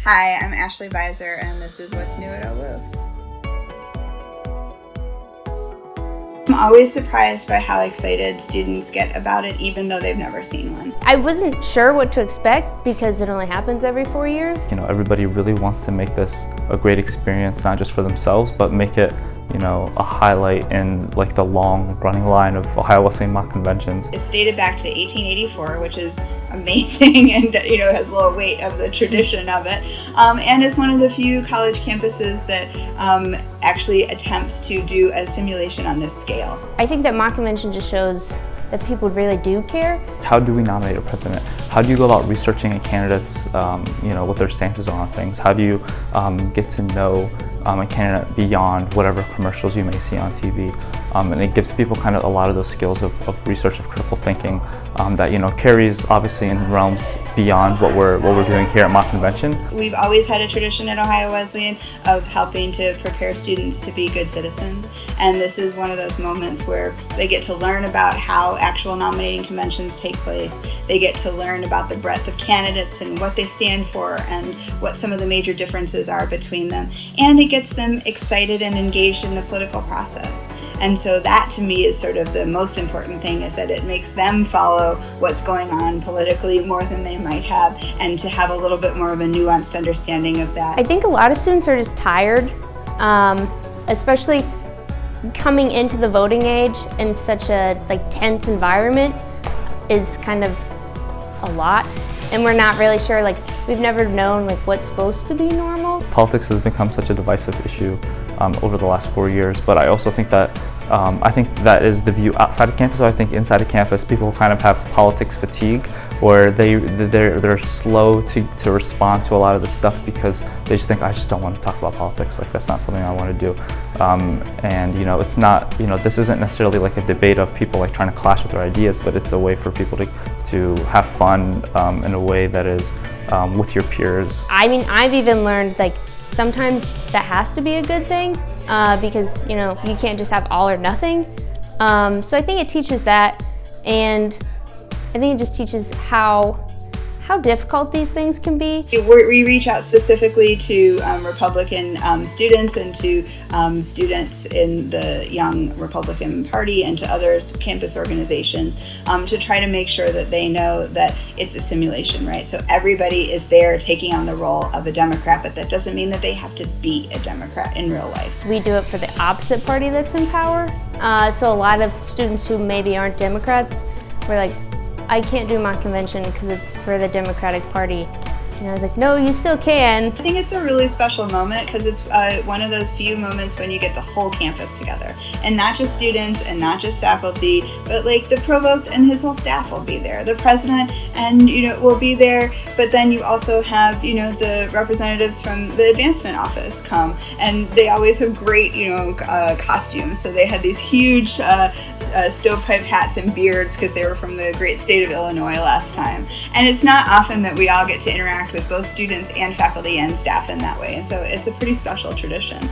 Hi, I'm Ashley Beiser, and this is What's New at OWU. I'm always surprised by how excited students get about it, even though they've never seen one. I wasn't sure what to expect because it only happens every 4 years. Everybody really wants to make this a great experience, not just for themselves, but make it a highlight in the long running line of Ohio Wesleyan mock conventions. It's dated back to 1884, which is amazing and has a little weight of the tradition of it. And it's one of the few college campuses that actually attempts to do a simulation on this scale. I think that mock convention just shows that people really do care. How do we nominate a president? How do you go about researching a candidate's, what their stances are on things? How do you get to know a candidate beyond whatever commercials you may see on TV? And it gives people kind of a lot of those skills of research, of critical thinking that carries obviously in realms beyond what we're doing here at mock convention. We've always had a tradition at Ohio Wesleyan of helping to prepare students to be good citizens, and this is one of those moments where they get to learn about how actual nominating conventions take place. They get to learn about the breadth of candidates and what they stand for and what some of the major differences are between them, and it gets them excited and engaged in the political process. And so that to me is sort of the most important thing, is that it makes them follow what's going on politically more than they might have, and to have a little bit more of a nuanced understanding of that. I think a lot of students are just tired, especially coming into the voting age in such a tense environment is kind of a lot. And we're not really sure, we've never known what's supposed to be normal. Politics has become such a divisive issue over the last 4 years, but I also think that that is the view outside of campus. So I think inside of campus, people kind of have politics fatigue, where they're slow to respond to a lot of this stuff because they just think, I just don't want to talk about politics. That's not something I want to do. And it's not, this isn't necessarily a debate of people trying to clash with their ideas, but it's a way for people to have fun in a way that is with your peers. I mean, I've even learned sometimes that has to be a good thing because you can't just have all or nothing. So I think it teaches that, and I think it just teaches how difficult these things can be. We reach out specifically to Republican students and to students in the Young Republican Party and to other campus organizations to try to make sure that they know that it's a simulation, right? So everybody is there taking on the role of a Democrat, but that doesn't mean that they have to be a Democrat in real life. We do it for the opposite party that's in power. So a lot of students who maybe aren't Democrats were I can't do mock convention because it's for the Democratic Party. And I was like, no, you still can. I think it's a really special moment because it's one of those few moments when you get the whole campus together. And not just students and not just faculty, but the provost and his whole staff will be there. The president and, will be there. But then you also have, the representatives from the advancement office come. And they always have great, costumes. So they had these huge stovepipe hats and beards because they were from the great state of Illinois last time. And it's not often that we all get to interact with both students and faculty and staff in that way, and so it's a pretty special tradition.